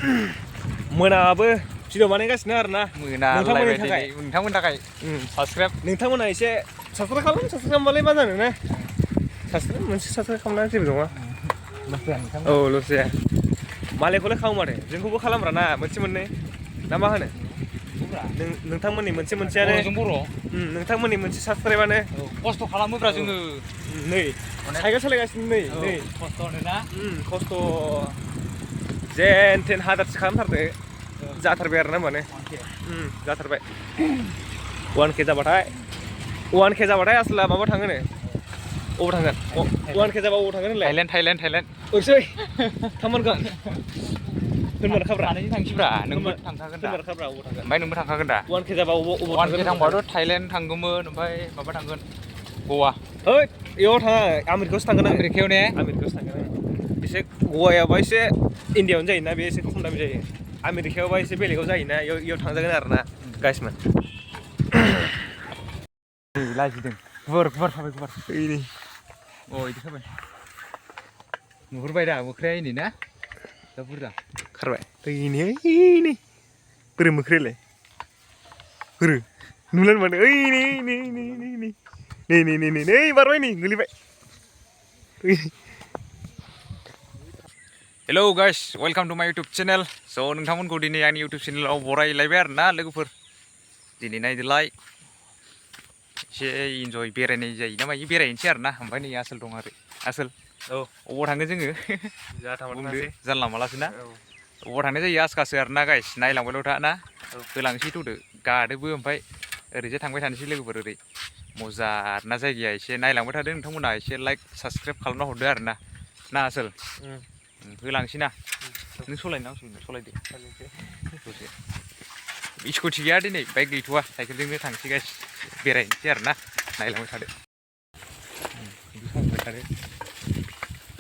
मोनाबो भिडिअ बानायगासिनो आरोना नोंथांमोननि थाखाय साबसक्राइब नोंथांमोना एसे साबसक्राइब खालाम साबसक्राइब खालामबालाय मा जानो ना साबसक्राइब मोनसे साबसक्राइब खालामनानै जेबो नङा औ लस जाया मालायखौलाय खालामो माथो जोंखौबो खालामब्रा ना मोनसे मोननै ना मा होनो नोंथांमोननि मोनसे मोनसेयानो नोंथांमोननि मोनसे साबसक्राइबानो खस्थ' खालामोब्रा जोङो नै साइकेल सालायगासिनो नै खस्थ' होनोना खस्थ' जेन थेन हाजारसो खालामथारदो जाथारबाय आरोना माने जाथारबाय 1K जाबाथाय आसला माबा थाङोनो अबाव थांगोन 1K जाबा अबाव थांगोन होनलाय थाइलेण्ड ओरसै थांमारगोन होनमारखाब्रा थांखिब्रा नोंबो थांखागोन दा होनमारखाब्रा अबाव थांगोन ओमफ्राय नोंबो थांखागोन दा 1K जाबा अबाव 1K थांबाथ' थाइलेण्ड थांगौमोन ओमफ्राय माबा थांगोन गवा ओइ बेयाव थाङा आमेरिकायावसो थांगोन आं आमेरिकायाव ने आमेरिकायावसो थांगोन आं एसे गवायावबा एसे इण्डियाआवनो जायोना बे एसे खम दामि जायो आमेरिकायावबा एसे बेलेगाव जायोना इयाव थांजागोन आरोना गाइसमोन लाजिदों गुवार थाबाय गुवार ओइ बिदि खाबाय नुहुरबाय दा मोख्राया इनै ना दा बुरजा खारबाय नै बोरो मोख्रायालाय बोरो नुलानो मानो ओइ नै बारबाय नै गोलैबाय हेलौ गाइस वेलकाम टु माय इउटुब चेनेल स' नोंथांमोनखौ दिनै आंनि इउटुब चेनेलाव बरायलायबाय आरोना लोगोफोर दिनै नायदोलाय एसे इन्जय बेरायनाय जायो ना मायो बेरायनोसै आरोना ओमफ्राय नै आसोल दं आरो आसोल अबाव थाङो जोङो बुंदो जानला मालासो ना अबाव थांनाय जायो आसखासो आरोना गाइस नायलांबायल' था ना होलांसै थ'दो गादोबो ओमफ्राय ओरैजाय थांबाय थानोसै लोगोफोर ओरै मजा आरोना जायगाया एसे नायलांबाय थादो नोंथांमोना एसे लाइक साबसक्राइब खालामना हरदो आरोना ना आसोल होलांसै ना नों सलायनो सलायदो दसे स्कुटि गैया दिनै बाइक गैथ'वा साइकेलजोंनो थांसै गाइस बेरायनोसै आरोना नायलांबाय थादो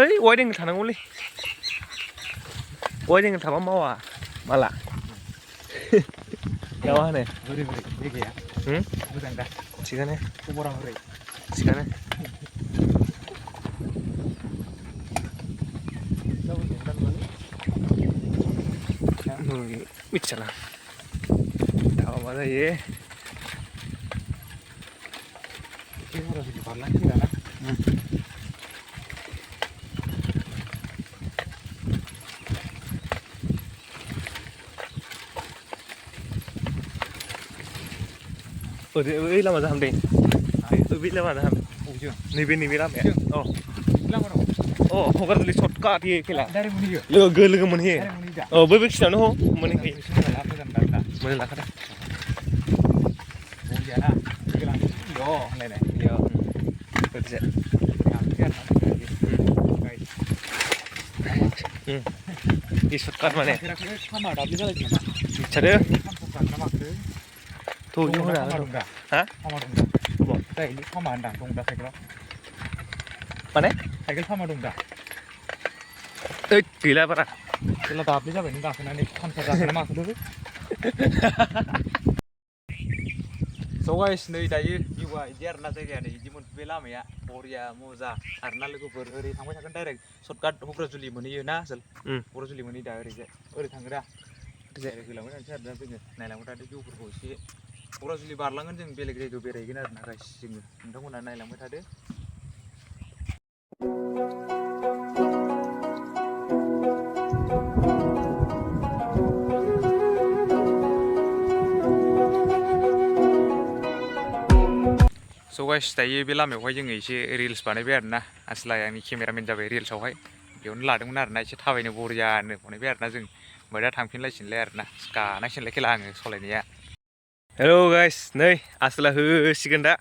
ओइ वाइडेंगल थानांगौलै वाइडेंगल थाबा मावा माला ना मा होनो बोरै जायगाया मोजां दा थिगानो खबरा बोरै थिगानो मिथिला थाबा मा जायो बारलांसै दाना ओइ लामा जाहां दे बे लामा जाहां नैबे लामाया हगारदोलै सर्टकाट होयो खेला लोगो मोनहैयो बै खिनियावनो मोनहैखायो मोजां लाखादों सर्टकाट माने मिथिखादों माने साइकेल फामा दं दा गैला बारा जेला दाब्ले जाबाय नों गाखोनानै फामसार जाखोना माखो स' गाइस नै दायो भिउआ बिदि आरोना जायगाया नै बिदिमोन बे लामाया बरिया मोजा आरोना लोगोफोर ओरै थांबाय थागोन डाइरेक्ट सर्टकाट क'क्राझारजुलि मोनहैयो ना आसोल क'क्राझारजुलि मोनहैयो दा ओरैजाय ओरै थाङो दा ओरै होलांबाय थानोसै आरोना जोङो नायलांबाय थादो भिउफोरखौ एसे क'क्राझारजुलि बारलांगोन जों बेलेग जायगायाव बेरायहैगोन आरोना गाइस जोङो नोंथांमोना नायलांबाय थादो स' गाइस दायो बे लामायावहाय जोङो एसे रिल्स बानायबाय आरोना आसोला आंनि केमेरामेन जाबाय रिल्सआवहाय बेयावनो लादोंमोन आरोना एसे थाबायनो बरियानो बानायबाय आरोना जों ओमफ्राय दा थांफिनलायसिनलाय आरोना गानांसिनलाय खेला आङो सलायनाया हेलौ गाइस नै आसोला होसिगोन दा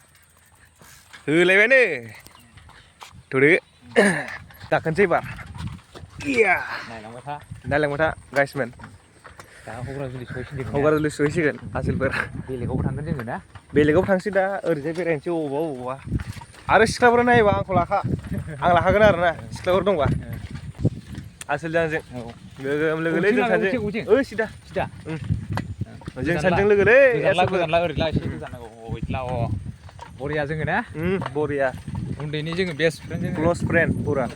होलायबायनो थ'दो गाखोनोसै एबार नायलांबाय था गाइसमोन दा क'क्राझारजुलि सहैसिगोन आसोलफोर बेलेगावबो थांगोन जोङो ना बेलेगाव थांसै दा ओरैजाय बेरायनोसै अबावबा आरो सिख्लाफोर नायोबा आंखौ लाखा आं लाखागोन आरोना सिख्लाफोर दंबा आसोलजों आंजों गोगोम लोगोलै जों सानैजों सिदा जों सानैजों लोगोलै गोजानला ओरैला एसे गोजानांगौ बरिया जोङो ना बरिया उन्दैनि जोङो बेस्ट फ्रेन्ड जोङो क्ल'ज फ्रेन्ड पुरा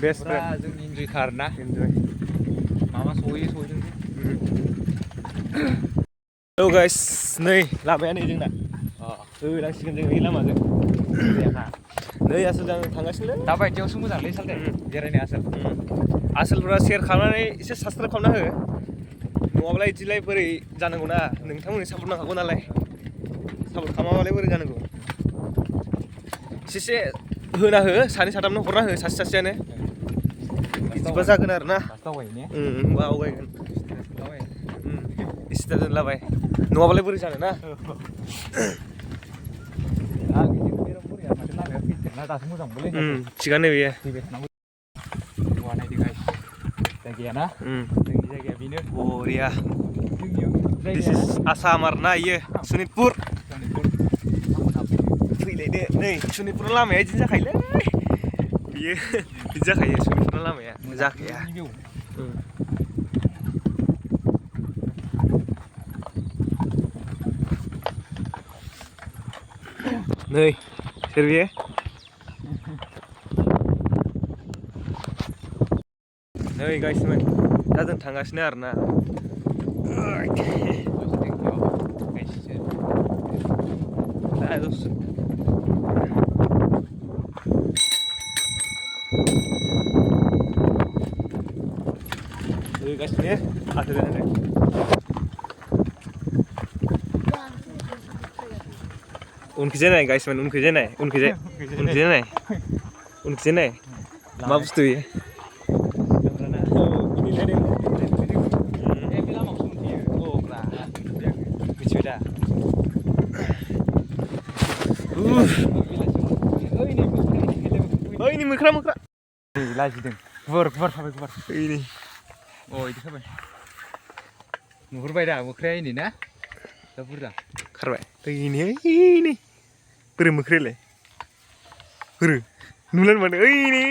बेस्ट फ्रेन्ड जों इन्जय खार ना इन्जय माबा सहैदों औ गाइस नै लामाया नै जोंना होलांसिगोन जों बे लामाजों नै आसोल जों थांगासिनो दा बायदियावसो मोजांलै सालथे बेरायनो आसोलफोरा शेयार खालामनानै एसे साबसक्राइब खालामना हो नङाब्ला इदिलाय बोरै जानांगौ ना नोंथांमोननि सापर्ट नांखागौ नालाय सापर्ट खालामाबालाय बोरै जानांगौ एसे होना हो सानै साथामनो हरना हो सासे सासेयानो बिदिबा जागोन आरो ना होमबा आवगायगोन इस्टा दोनलाबाय नङाबालाय बोरै जानो ना थिगानो बेयो जायगाया ना जोंनि जायगाया बेनो बरिया दिस इज आसाम आरो ना इयो सनितपुर फैलायदो नै सनितपुरनि लामाया बिदिनो जाखायोलै बियो बिदि जाखायो सनितपुरनि लामाया जाखाया नै सोर बियो नै गाइसमोन दा जों थांगासिनो आरो ना होगासिनो आसोलानो उनखिजाय नाय गाइसमोन उनखिजाय नाय उनखिजाय नाय मा बुस्थु बेयो ओइ मोख्रा लाजिदों गुवार थाबाय गुवार ओइ इदि थाबाय नुहुरबाय दा मोख्राया इनै ना दा बुरजा खारबाय ओइ बोरो मोख्रायालाय बोरो नुलानो मानो ओइ नै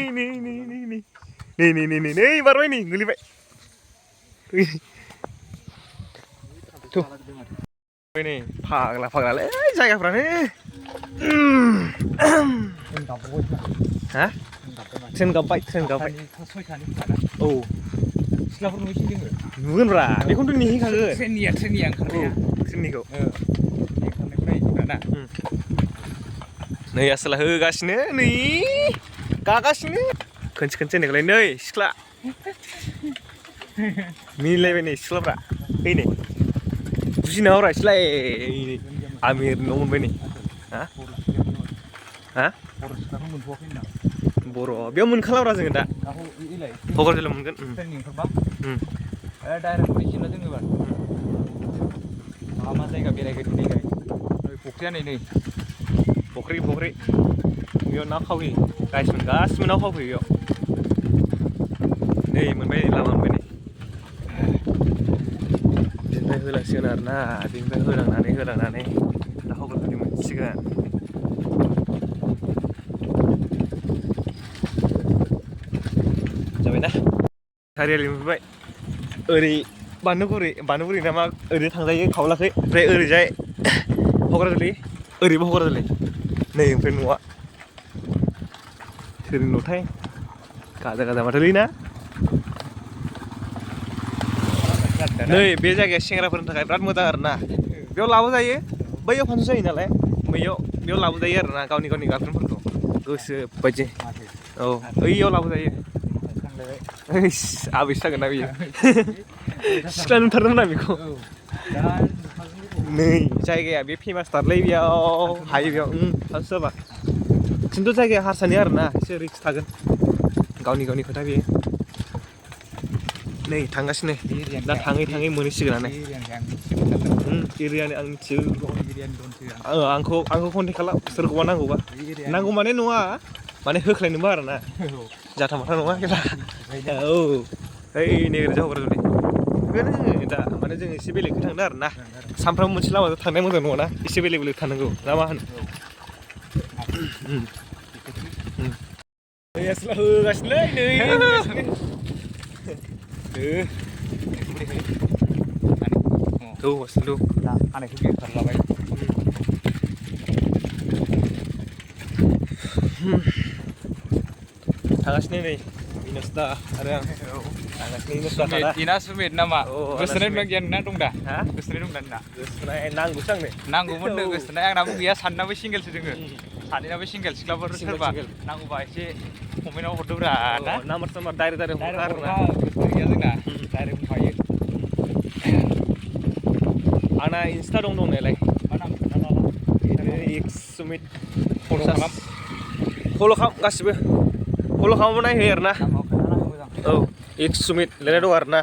बारबाय नै गोलैबाय नै फाग्लालै जायगाफ्रानो हा ट्रेन गाबबाय औ सिख्लाफोर नुहैसिगोन जोङो नुगोनब्रा बेखौनोथ' नेहैखागोन ट्रेननिया ओंखारनाया ट्रेननिखौ ओंखारनायखौ नायना नै आसोला होगासिनो नै गागासिनो खोनसे होननायखौलाय नै सिख्ला मिनिलायबाय नै सिख्लाफ्रा फै नै बुजिना हरा सिलाय आमिर न' मोनबाय नै हा बर' बेयाव मोनखालाब्रा जोङो दा क'क्राझाराव मोनगोन डाइरेक्ट फैसिगोन जोङो मा जायगा बेरायगोन नै फख्रिया नै फख्रि बेयाव ना खावै गाइसमोन गासिबो ना खावफैयो बेयाव नै मोनबाय नै लामा मोनबाय नै बिनिफ्राय होलांसिगोन आरो ना बिनिफ्राय होलांनानै दा हगारफोरनि मोनसिगोन जाबायना सारियालि मोनबाय ओरै बानलुगुरि ना मा ओरै थांजायो खावलाखै ओमफ्राय ओरैजाय क'क्राझारलै ओरैबो क'क्राझारलै नै ओमफ्राय न'आ सोरनि न'थाय गाजा माथोलै ना नै बे जायगाया सेंग्राफोरनि थाखाय बिराद मोजां आरो ना बेयाव लाबोजायो बैयाव फांसन जायो नालाय बेयाव लाबोजायो आरो ना गावनि गार्लफ्रेन्डफोरखौ गोसो बायदि औ बैयाव लाबोजायो आबैसो जागोन ना बेयो सिख्ला नुथारदोंमोन आं बेखौ नै जायगाया बे फेमासथारलै बेयाव हायो बेयाव फांसन जाबा खिन्थु जायगाया हारसानि आरो ना एसे रिक्स थागोन गावनि खोथा बेयो नै थांगासिनो दा थाङै मोनहैसिगोनानो एरियानि आं मिथियो आंखौ कन्टेक्ट खालाम सोरखौबा नांगौ माने नङा माने होख्लायनोबो आरो ना जाथा माथा नङा औ ओइ नैरोजा हगारजोबनाय बेखायनो जोङो दा माने जों एसे बेलेगखै थांदों आरो ना सानफ्रामबो मोनसे लामाजों थांनाया मोजां नङा ना एसे बेलेग थानांगौ ना मा होनो होगासिनोलै नै होगासिनो हानायखौ गिखारलाबाय थांगासिनो नै बिनोसदा आरो आं Ina sumit nama. Gosonaय dong gian na dong dah. Hah? Gosonaय dong dah. Gosonaय नांगौसो आंनो. Naंगौमोन नो गोसोनाय आंनाबो गैया सानैनाबो सिंगेलसो दोङो. सानैनाबो सिंगेल सिख्लाफोर सोरबा नांगौबा एसे कमेन्टआव हरदोब्रा ना. नाम्बार साम्बार डाइरेक्ट हरखा आरोना. गोसोनाय गैया जोंना. डाइरेक्ट बुंखायो. आंना इन्स्टा दं दंनायालाय. मा नाम खोन्थालाला. एक्स सुमित फल' खालाम. फल' खालाम गासिबो. फल' खालामनो नायहोयो आरोना. औ एक्स सुमित लिरनाय दं आरोना.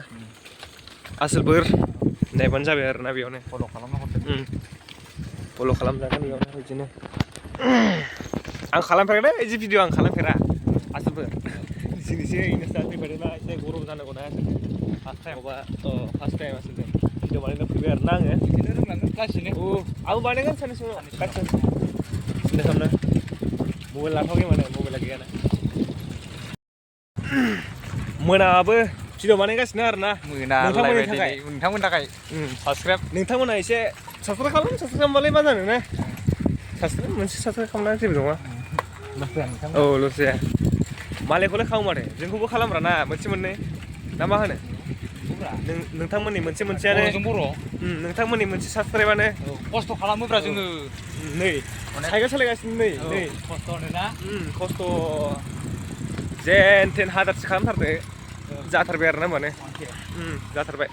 आसोलफोर नायबानो जाबाय आरोना बेयावनो. फल' खालामना हरदो. फल' खालामजागोन बेयावनो बिदिनो. आं खालामफेराखै बिदि भिडिअ आं खालामफेरा आसोलफोर. दिनैसो इन्स्टा फैफेरदोंना एसे गरम जानांगौना फार्स्ट टाइम आसोलफोर भिडिअ बानायनो फैबाय आरोना आङो. बिदिनो रोंलांगोन लासैनो. आंबो बानायगोन साननैसो उनाव गासिबो सिन्था खालामनो. मबाइल लाथ'वाखै माने मबाइला गैयाना. मोनाबो भिडिअ बानायगासिनो आरोना. नोंथांमोननि थाखाय साबसक्राइब. नोंथांमोना एसे साबसक्राइब खालामबालाय मा जानो ना. मोनसे साबसक्राइब खालामनानै जेबो नङा. औ लस जाया. मालायखौलाय खालामो माथो जोंखौबो खालामब्रा ना मोनसे मोननै ना मा होनो. नोंथांमोननि मोनसेयानो नोंथांमोननि मोनसे साबसक्राइबानो खस्थ' खालामोब्रा जोङो. नै साइकेल सालायगासिनो नै खस्थ'नो ना. खस्थ' जेन थेन हाजारसो खालामथारदो जाथारबाय आरोना माने जाथारबाय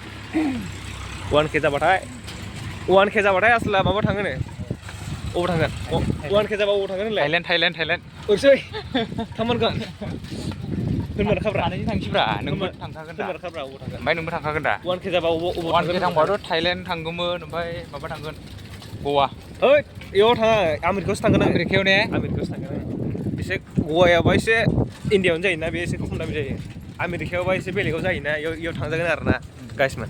1K जाबाथाय आसला माबा थाङोनो अबाव थांगोन 1K जाबा अबाव थांगोन होनलाय थाइलेण्ड ओरसै थांमारगोन होनमारखाब्रा सानैजों थांसैब्रा नोंबो थांखागोन दा होनमारखाब्रा अबाव थांगोन ओमफ्राय नोंबो थांखागोन दा 1K जाबा अबाव 1K थांबाथ' थाइलेण्ड थांगौमोन ओमफ्राय माबा थांगोन गवा ओइ इयाव थाङा आमेरिकायावसो थांगोन आमेरिकायाव ने आमेरिकायावसो थांगोन एसे गवायावबा एसे इण्डियायावनो जायोना बे एसे खम दामि जायो आमेरिकायावबा एसे बेलेगाव जायोना इयाव थांजागोन आरोना गाइसमोन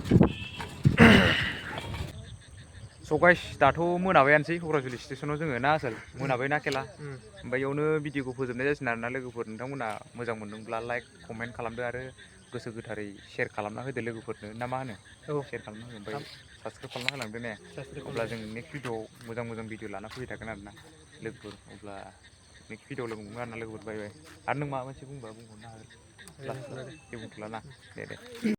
स' गाइस दाथ' मोनाबायानोसै क'क्राझार स्टेसनाव जोङो ना आसोल मोनाबाय ना खेला ओमफ्राय इयावनो भिडिअखौ फोजोबनाय जासिगोन आरोना लोगोफोर नोंथांमोना मोजां मोनदोंब्ला लाइक कमेन्ट खालामदो आरो गोसो गोथारै शेयार खालामना होदो लोगोफोरनो ना मा होनो शेयार खालामना हो ओमफ्राय साबसक्राइब खालामना होलांदो ने अब्ला जों नेक्स्ट भिडिअ'आव मोजां भिडिअ लाना फैबाय थागोन आरोना लोगोफोर अब्ला नेक्स्ट भिडिअ'आव लोगो मोनगोन आरोना लोगोफोर बाय बाय आरो नों माबा मोनसे बुंबा बुंहरनो हागोन जेबो बुंथ'ला ना दे